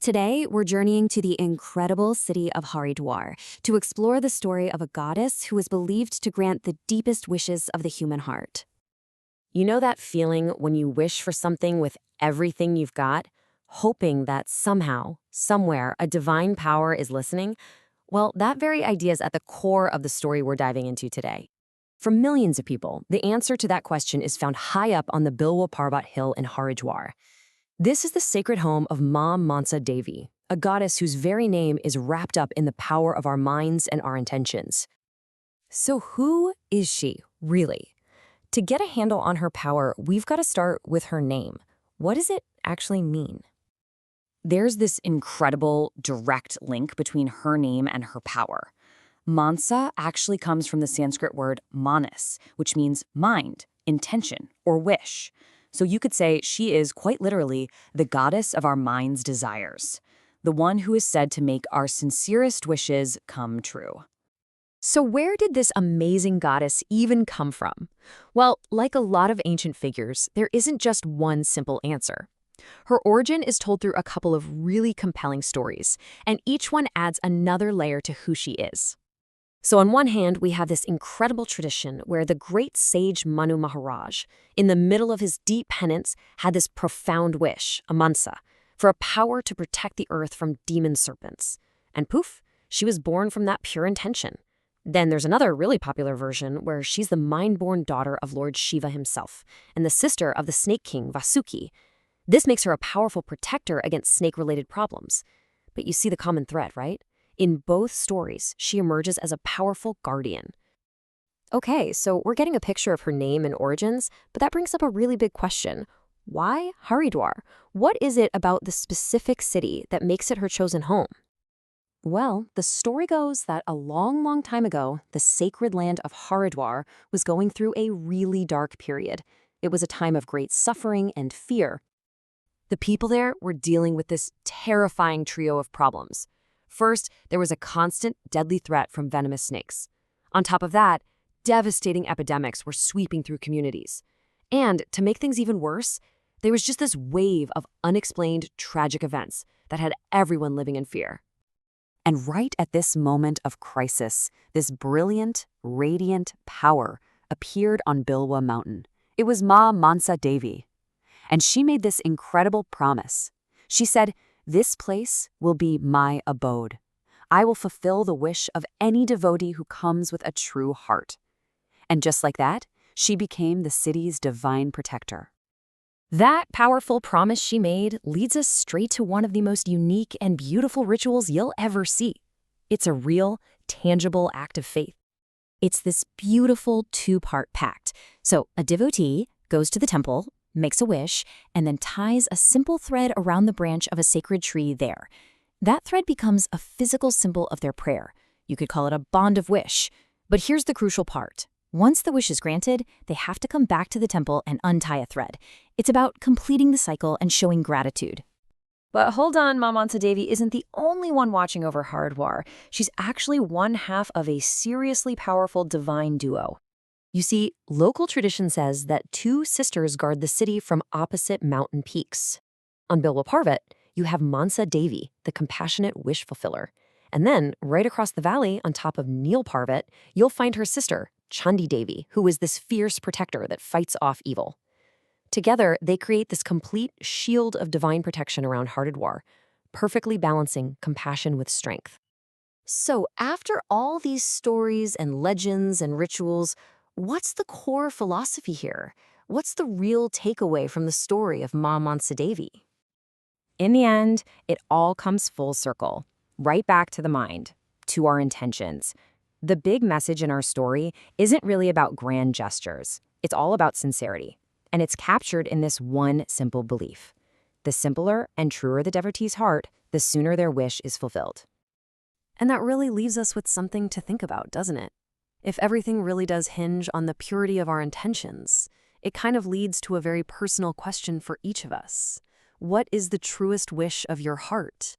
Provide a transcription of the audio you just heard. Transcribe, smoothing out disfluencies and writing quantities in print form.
Today, we're journeying to the incredible city of Haridwar to explore the story of a goddess who is believed to grant the deepest wishes of the human heart. You know that feeling when you wish for something with everything you've got, hoping that somehow, somewhere, a divine power is listening? Well, that very idea is at the core of the story we're diving into today. For millions of people, the answer to that question is found high up on the Bilwa Parvat hill in Haridwar. This is the sacred home of Maa Mansa Devi, a goddess whose very name is wrapped up in the power of our minds and our intentions. So who is she, really? To get a handle on her power, we've got to start with her name. What does it actually mean? There's this incredible direct link between her name and her power. Mansa actually comes from the Sanskrit word manas, which means mind, intention, or wish. So you could say she is quite literally the goddess of our mind's desires, the one who is said to make our sincerest wishes come true. So where did this amazing goddess even come from? Well, like a lot of ancient figures, there isn't just one simple answer. Her origin is told through a couple of really compelling stories, and each one adds another layer to who she is. So on one hand, we have this incredible tradition where the great sage Manu Maharaj, in the middle of his deep penance, had this profound wish, a mansa, for a power to protect the earth from demon serpents. And poof, she was born from that pure intention. Then there's another really popular version where she's the mind-born daughter of Lord Shiva himself and the sister of the snake king Vasuki. This makes her a powerful protector against snake-related problems. But you see the common thread, right? In both stories, she emerges as a powerful guardian. Okay, so we're getting a picture of her name and origins, but that brings up a really big question. Why Haridwar? What is it about the specific city that makes it her chosen home? Well, the story goes that a long, long time ago, the sacred land of Haridwar was going through a really dark period. It was a time of great suffering and fear. The people there were dealing with this terrifying trio of problems. First, there was a constant, deadly threat from venomous snakes. On top of that, devastating epidemics were sweeping through communities. And to make things even worse, there was just this wave of unexplained, tragic events that had everyone living in fear. And right at this moment of crisis, this brilliant, radiant power appeared on Bilwa Mountain. It was Maa Mansa Devi. And she made this incredible promise. She said, "This place will be my abode. I will fulfill the wish of any devotee who comes with a true heart." And just like that, she became the city's divine protector. That powerful promise she made leads us straight to one of the most unique and beautiful rituals you'll ever see. It's a real, tangible act of faith. It's this beautiful two-part pact. So a devotee goes to the temple, makes a wish, and then ties a simple thread around the branch of a sacred tree there. That thread becomes a physical symbol of their prayer. You could call it a bond of wish. But here's the crucial part. Once the wish is granted, they have to come back to the temple and untie a thread. It's about completing the cycle and showing gratitude. But hold on, Maa Mansa Devi isn't the only one watching over Haridwar. She's actually one half of a seriously powerful divine duo. You see, local tradition says that two sisters guard the city from opposite mountain peaks. On Bilwa Parvat, you have Mansa Devi, the compassionate wish fulfiller. And then, right across the valley, on top of Neel Parvat, you'll find her sister, Chandi Devi, who is this fierce protector that fights off evil. Together, they create this complete shield of divine protection around Haridwar, perfectly balancing compassion with strength. So, after all these stories and legends and rituals, what's the core philosophy here? What's the real takeaway from the story of Maa Mansa Devi? In the end, it all comes full circle, right back to the mind, to our intentions. The big message in our story isn't really about grand gestures. It's all about sincerity. And it's captured in this one simple belief. The simpler and truer the devotee's heart, the sooner their wish is fulfilled. And that really leaves us with something to think about, doesn't it? If everything really does hinge on the purity of our intentions, it kind of leads to a very personal question for each of us. What is the truest wish of your heart?